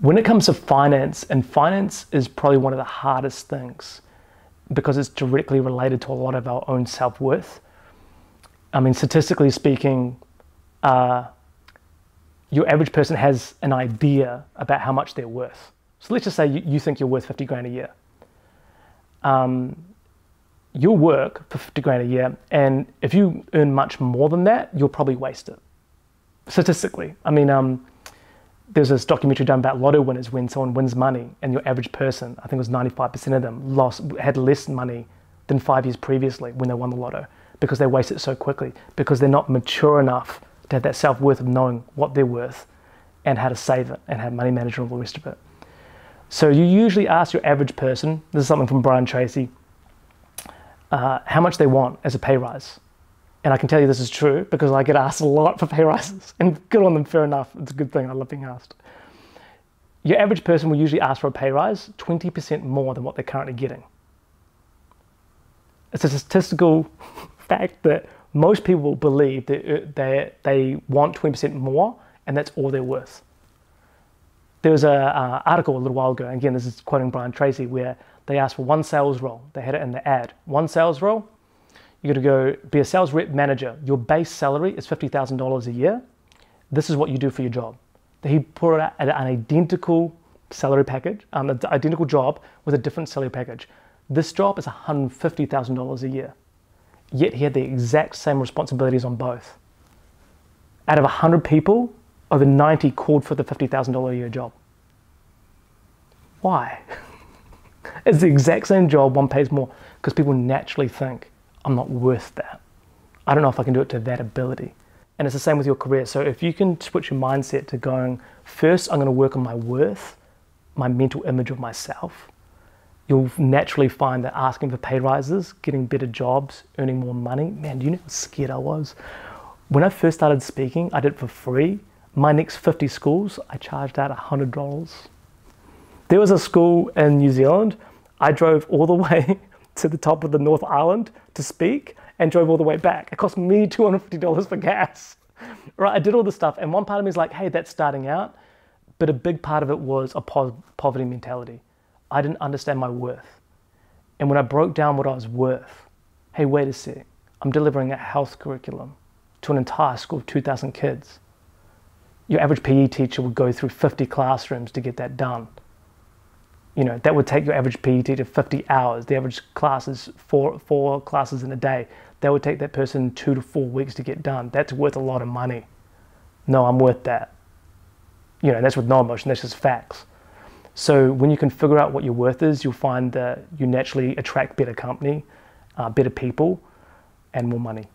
When it comes to finance, and finance is probably one of the hardest things because it's directly related to a lot of our own self-worth. I mean, statistically speaking, your average person has an idea about how much they're worth. So let's just say you think you're worth 50 grand a year. You'll work for 50 grand a year, and if you earn much more than that, you'll probably waste it. Statistically. I mean, there's this documentary done about lotto winners when someone wins money and your average person, I think it was 95% of them, had less money than 5 years previously when they won the lotto because they waste it so quickly, because they're not mature enough to have that self-worth of knowing what they're worth and how to save it and have money management and all the rest of it. So you usually ask your average person, this is something from Brian Tracy, how much they want as a pay rise. And I can tell you this is true because I get asked a lot for pay rises, and good on them, fair enough. It's a good thing, I love being asked. Your average person will usually ask for a pay rise 20% more than what they're currently getting. It's a statistical fact that most people believe that they want 20% more, and that's all they're worth. There was an article a little while ago, again, this is quoting Brian Tracy, where they asked for one sales role. They had it in the ad. One sales role, you're going to go be a sales rep manager. Your base salary is $50,000 a year. This is what you do for your job. He put out an identical salary package, an identical job with a different salary package. This job is $150,000 a year. Yet he had the exact same responsibilities on both. Out of 100 people, over 90 called for the $50,000 a year job. Why? It's the exact same job, one pays more, because people naturally think, I'm not worth that. I don't know if I can do it to that ability. And it's the same with your career. So if you can switch your mindset to going, first I'm going to work on my worth, my mental image of myself, you'll naturally find that asking for pay rises, getting better jobs, earning more money, man, do you know how scared I was? When I first started speaking, I did it for free. My next 50 schools, I charged out $100. There was a school in New Zealand, I drove all the way to the top of the North Island to speak and drove all the way back. It cost me $250 for gas. Right, I did all this stuff, and one part of me is like, hey, that's starting out, but a big part of it was a poverty mentality. I didn't understand my worth. And when I broke down what I was worth, hey, wait a sec, I'm delivering a health curriculum to an entire school of 2,000 kids. Your average PE teacher would go through 50 classrooms to get that done. You know, that would take your average PE teacher 50 hours. The average class is four classes in a day. That would take that person 2 to 4 weeks to get done. That's worth a lot of money. No, I'm worth that. You know, that's with no emotion, that's just facts. So when you can figure out what your worth is, you'll find that you naturally attract better company, better people, and more money.